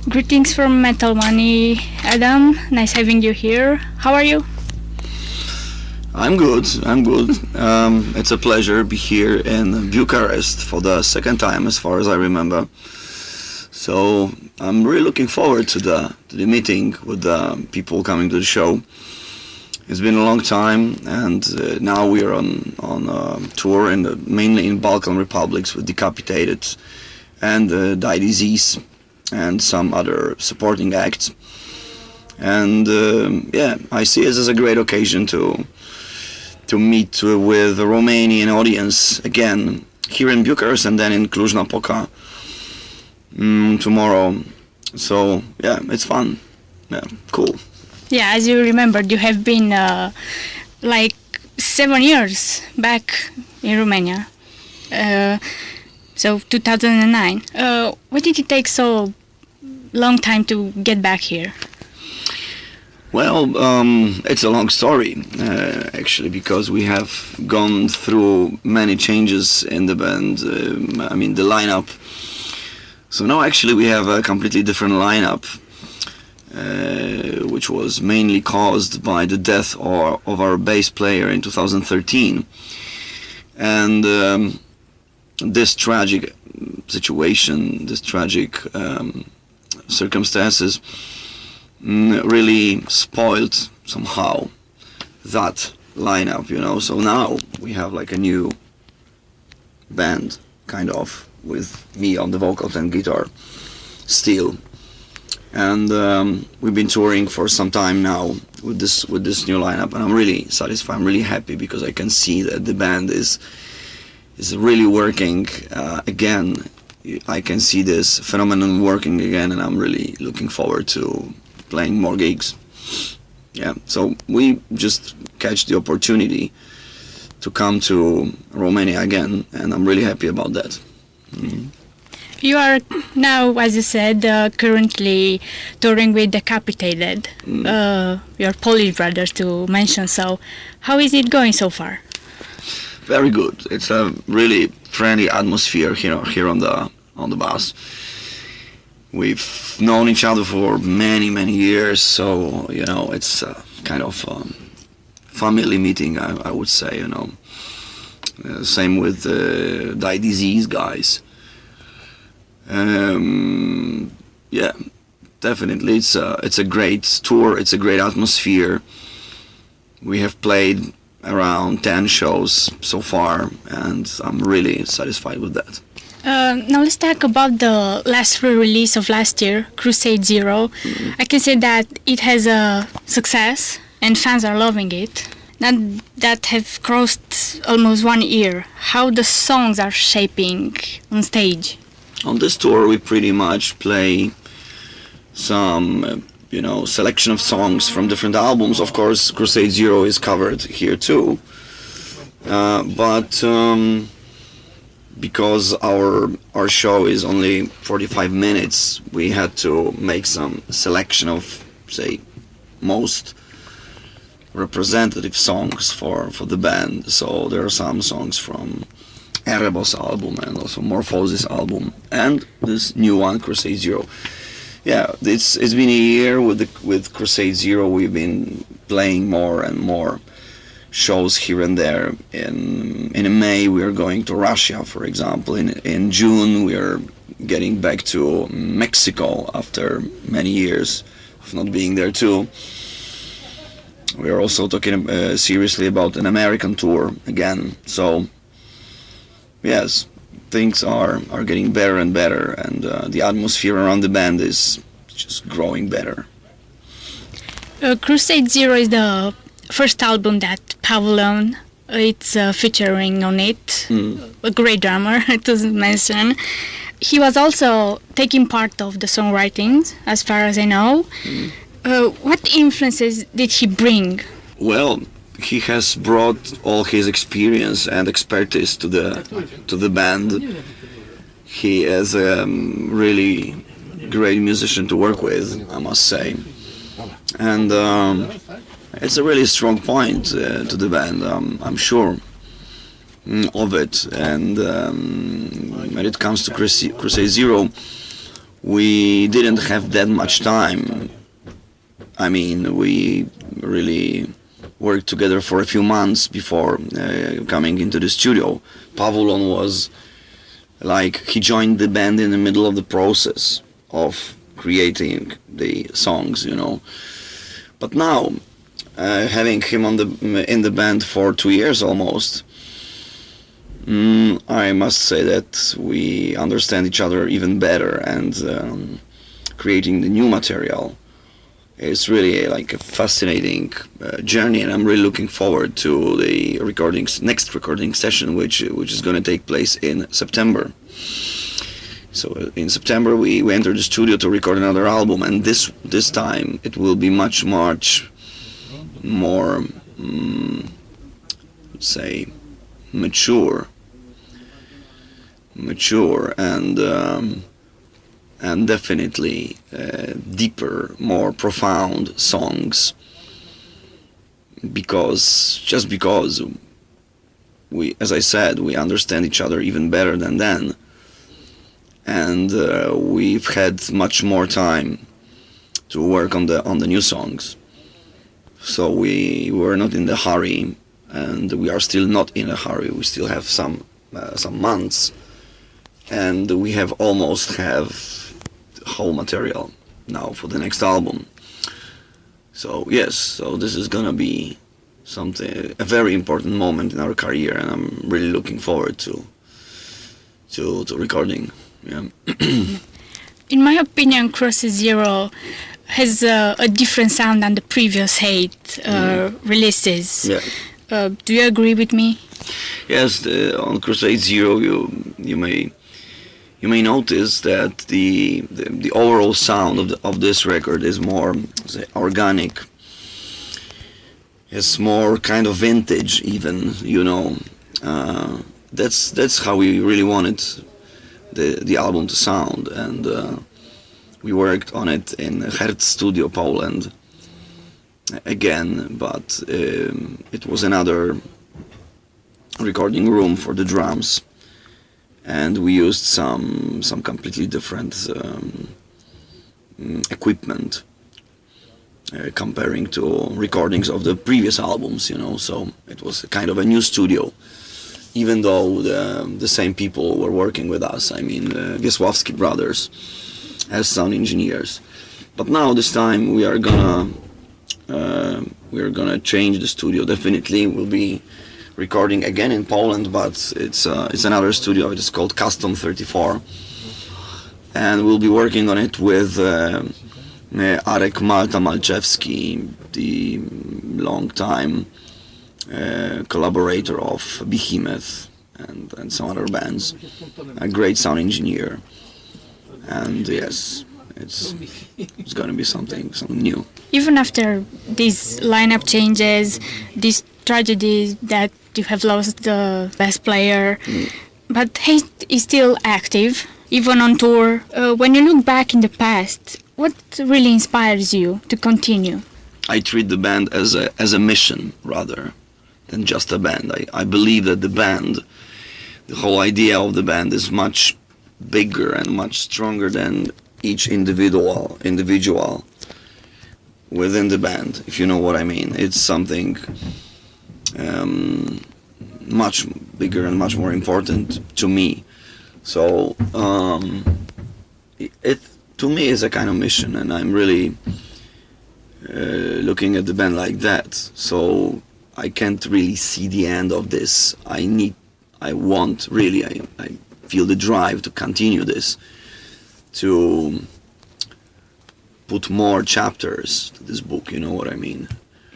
Greetings from Metal Wani. Adam, nice having you here. How are you? I'm good. It's a pleasure to be here in Bucharest for the second time, as far as I remember. So I'm really looking forward to the meeting with the people coming to the show. It's been a long time, and now we are on a tour mainly in Balkan republics with Decapitated and Die Disease and some other supporting acts. And I see it as a great occasion to meet with the Romanian audience again here in Bucharest and then in Cluj-Napoca tomorrow. So yeah, it's fun. Yeah, cool. Yeah, as you remembered, you have been like 7 years back in Romania. So 2009. Why did it take so long time to get back here? Well, it's a long story, actually, because we have gone through many changes in the band, the lineup. So now actually we have a completely different lineup, which was mainly caused by the death of our bass player in 2013. And this tragic situation, this tragic circumstances really spoiled somehow that lineup, so now we have like a new band, kind of, with me on the vocals and guitar still, and we've been touring for some time now with this new lineup, and I'm really satisfied. I'm really happy because I can see that the band is really working again. I can see this phenomenon working again, and I'm really looking forward to playing more gigs. Yeah, so we just catch the opportunity to come to Romania again, and I'm really happy about that. Mm-hmm. You are now, as you said, currently touring with Decapitated, your Polish brothers to mention. So how is it going so far? Very good. It's a really friendly atmosphere here on the bus. We've known each other for many years, so it's kind of family meeting, I would say. Same with the Die Disease guys. Yeah, definitely. It's a great tour. It's a great atmosphere. We have played around 10 shows so far, and I'm really satisfied with that. Now let's talk about the last re-release of last year, Crusade 0. Mm-hmm. I can say that it has a success and fans are loving it. Now that have crossed almost 1 year, how the songs are shaping on stage? On this tour we pretty much play some selection of songs from different albums. Of course, Crusade 0 is covered here too, but because our show is only 45 minutes, we had to make some selection of, say, most representative songs for the band. So there are some songs from Erebos album and also Morphosis album and this new one, Crusade 0. Yeah, it's been a year with Crusade 0. We've been playing more and more shows here and there. In May we are going to Russia, for example. In June we are getting back to Mexico after many years of not being there too. We are also talking seriously about an American tour again. So yes, things are getting better and better, and the atmosphere around the band is just growing better. Crusade 0 is the first album that Pavlon it's featuring on it. A great drummer to mention. He was also taking part of the songwriting, as far as I know. What influences did he bring? Well, he has brought all his experience and expertise to the band. He is a really great musician to work with, I must say, and it's a really strong point to the band. I'm sure of it. And when it comes to Crusade 0, we didn't have that much time. I mean, we really worked together for a few months before coming into the studio. Pavulon was like, he joined the band in the middle of the process of creating the songs, you know. But now, having him in the band for 2 years almost, I must say that we understand each other even better, and creating the new material is really like a fascinating journey, and I'm really looking forward to the next recording session, which is going to take place in September. So in September we enter the studio to record another album, and this time it will be much more, let's say, mature and definitely deeper, more profound songs, because we, as I said, we understand each other even better than then, and we've had much more time to work on the new songs. So we were not in the hurry, and we are still not in a hurry. We still have some months, and we almost have the whole material now for the next album. So yes, so this is gonna be a very important moment in our career, and I'm really looking forward to recording. Yeah. In my opinion, Crusade Zero has a different sound than the previous 8 releases. Yeah. Do you agree with me? Yes, on Crusade Zero, you may notice that the overall sound of this record is more, say, organic. It's more kind of vintage, even, you know. That's how we really wanted the album to sound, and we worked on it in Hertz Studio, Poland, again, but it was another recording room for the drums, and we used some completely different equipment comparing to recordings of the previous albums, you know. So it was kind of a new studio, even though the same people were working with us. I mean, Wiesławski brothers as sound engineers. But now this time we are gonna change the studio. Definitely we'll be recording again in Poland, but it's another studio. It is called Custom 34, and we'll be working on it with Arek Malczewski, the long-time collaborator of Behemoth and some other bands, a great sound engineer, and yes, it's going to be something new. Even after these lineup changes, this tragedy that you have lost the best player, but Hate is still active, even on tour. When you look back in the past, what really inspires you to continue? I treat the band as a mission rather than just a band. I believe that the whole idea of the band is much bigger and much stronger than each individual within the band, if you know what I mean. It's something much bigger and much more important to me. So it to me is a kind of mission, and I'm really looking at the band like that. So I can't really see the end of this. I feel the drive to continue this, to put more chapters to this book, you know what I mean?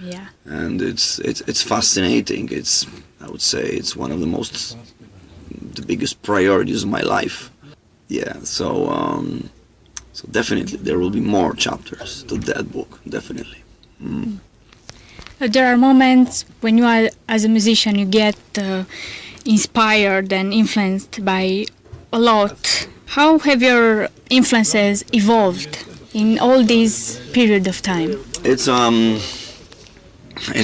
Yeah. And it's fascinating. I would say it's one of the biggest priorities of my life. Yeah, so definitely there will be more chapters to that book, definitely. There are moments when you are, as a musician, you get inspired and influenced by a lot. How have your influences evolved in all this period of time? It's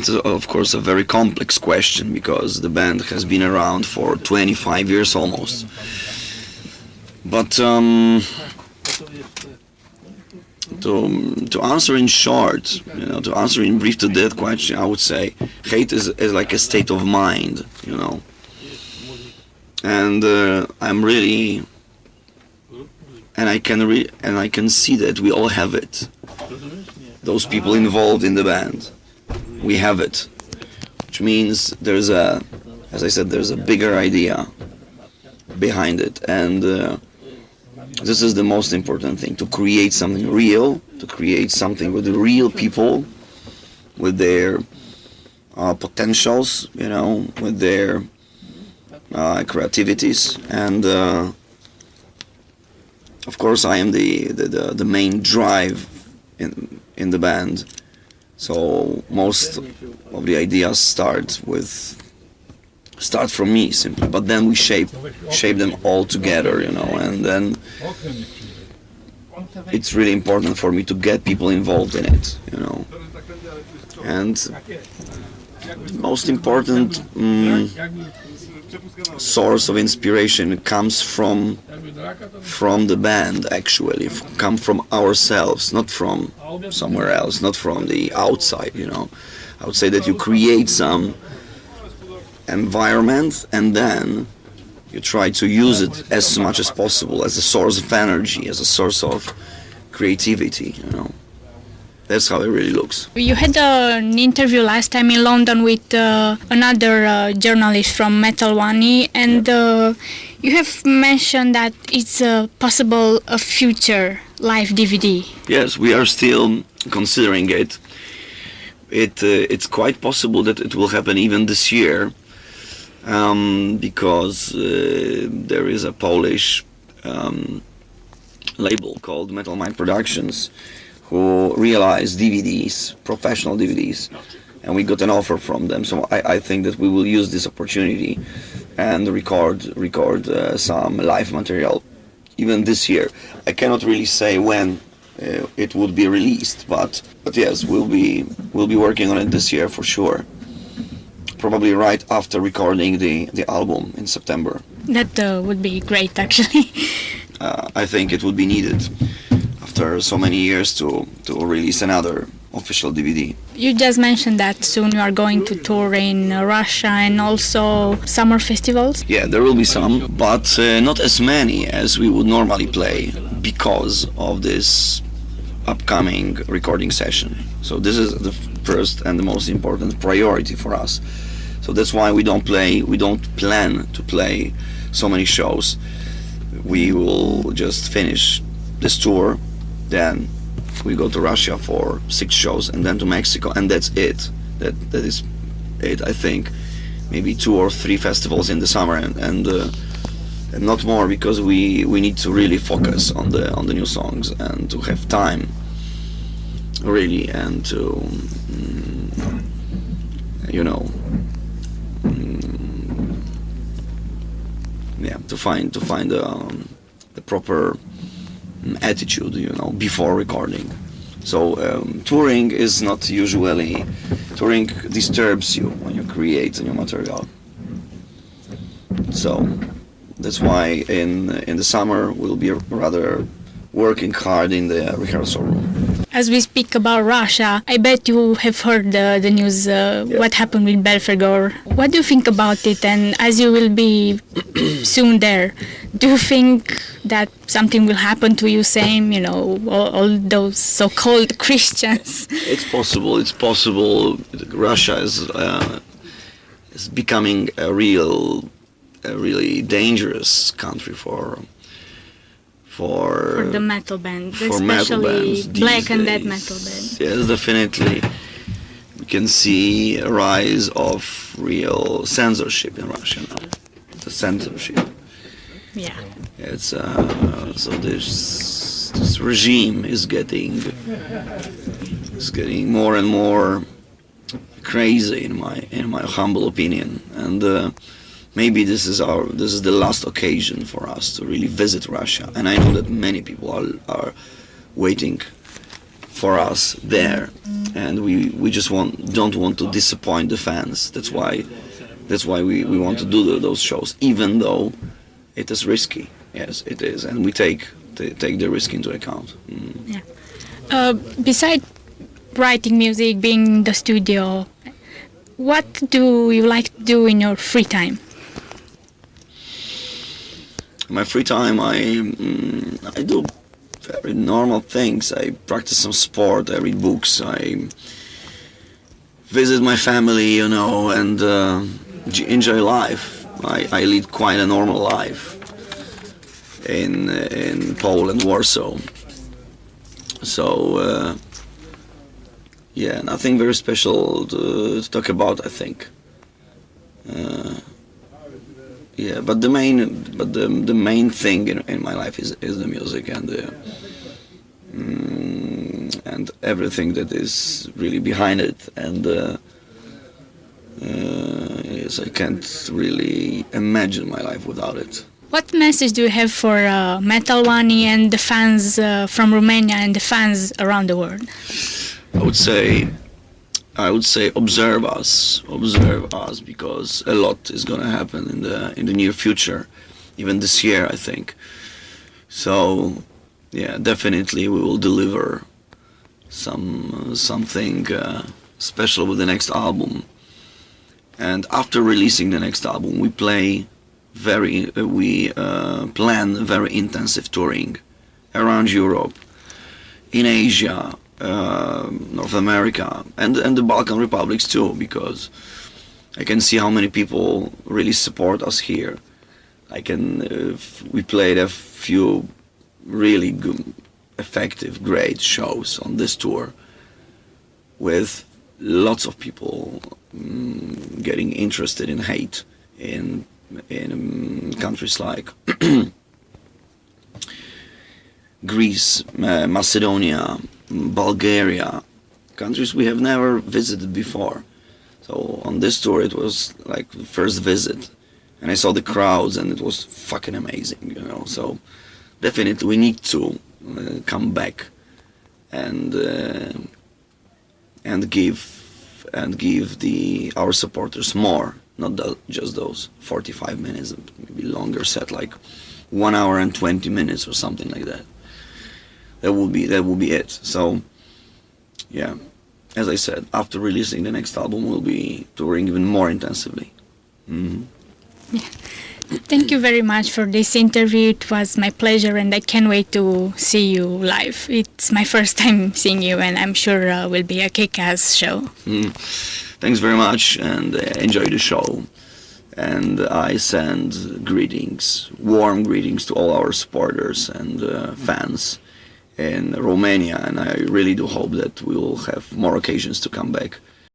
of course a very complex question, because the band has been around for 25 years almost. But to answer in short, to answer in brief to that question, I would say hate is like a state of mind, and I'm really, and I can see that we all have it. Those people involved in the band, we have it, which means there's as I said, there's a bigger idea behind it, and this is the most important thing, to create something real, to create something with the real people, with their potentials, with their creativities, and of course I am the main drive in the band, so most of the ideas start from me simply, but then we shape them all together, and then it's really important for me to get people involved in it, and the most important source of inspiration comes from the band, actually, come from ourselves, not from somewhere else, not from the outside, I would say that you create some environment and then you try to use it as much as possible as a source of energy, as a source of creativity, That's how it really looks. You had an interview last time in London with another journalist from Metal Wani, and you have mentioned that it's possible a future live DVD. Yes, we are still considering it. It's quite possible that it will happen even this year, because there is a Polish label called Metal Mind Productions who realized DVDs, professional DVDs, and we got an offer from them. So I think that we will use this opportunity and record some live material even this year. I cannot really say when it would be released, but yes, we'll be working on it this year for sure. Probably right after recording the album in September. That would be great, actually. I think it would be needed after so many years to release another official DVD. You just mentioned that soon you are going to tour in Russia and also summer festivals. Yeah, there will be some, but not as many as we would normally play because of this upcoming recording session. So this is the first and the most important priority for us. So that's why we don't plan to play so many shows. We will just finish this tour, then we go to Russia for 6 shows, and then to Mexico, and that's it. That is it, I think. Maybe 2 or 3 festivals in the summer, and not more, because we need to really focus on the new songs and to have time, really, and to to find the proper attitude, before recording. So touring is not usually, touring disturbs you when you create a new material. So that's why in the summer we'll be rather working hard in the rehearsal room. As we speak about Russia, I bet you have heard the news, what happened with BELPHEGOR. What do you think about it? And as you will be soon there, do you think that something will happen to you, same, all those so-called Christians? It's possible. Russia is becoming a really dangerous country for the metal bands, for metal especially bands Blackened days. metal bands. Yes, definitely. We can see a rise of real censorship in Russia now. The censorship. Yeah. It's so this regime is getting more and more crazy in my humble opinion, and maybe this is the last occasion for us to really visit Russia, and I know that many people are waiting for us there, and we just don't want to disappoint the fans. That's why we want to do those shows, even though it is risky. Yes, it is, and we take the risk into account. Yeah. Besides writing music, being in the studio, what do you like to do in your free time? My free time, I do very normal things. I practice some sport, I read books, I visit my family, you know, and enjoy life. I lead quite a normal life in Poland, Warsaw. So yeah, nothing very special to talk about, I think. Yeah, but the main thing in my life is the music and everything that is really behind it. And yes, I can't really imagine my life without it. What message do you have for Metal Wani and the fans from Romania and the fans around the world? I would say observe us, because a lot is gonna happen in the near future, even this year, I think. So yeah, definitely we will deliver something special with the next album. And after releasing the next album, we plan very intensive touring around Europe, in Asia, North America, and the Balkan republics too, because I can see how many people really support us here. We played a few really good, effective, great shows on this tour with lots of people getting interested in hate in countries like Greece, Macedonia, Bulgaria, countries we have never visited before. So on this tour it was like the first visit, and I saw the crowds and it was fucking amazing, you know. So definitely we need to come back and give our supporters more, not just those 45 minutes, maybe longer set, like 1 hour and 20 minutes or something like that. That will be it. So yeah, as I said, after releasing the next album, we'll be touring even more intensively. Mm-hmm. Yeah. Thank you very much for this interview. It was my pleasure, and I can't wait to see you live. It's my first time seeing you, and I'm sure it will be a kick-ass show. Thanks very much, and enjoy the show. And I send greetings, warm greetings to all our supporters and fans in Romania, and I really do hope that we will have more occasions to come back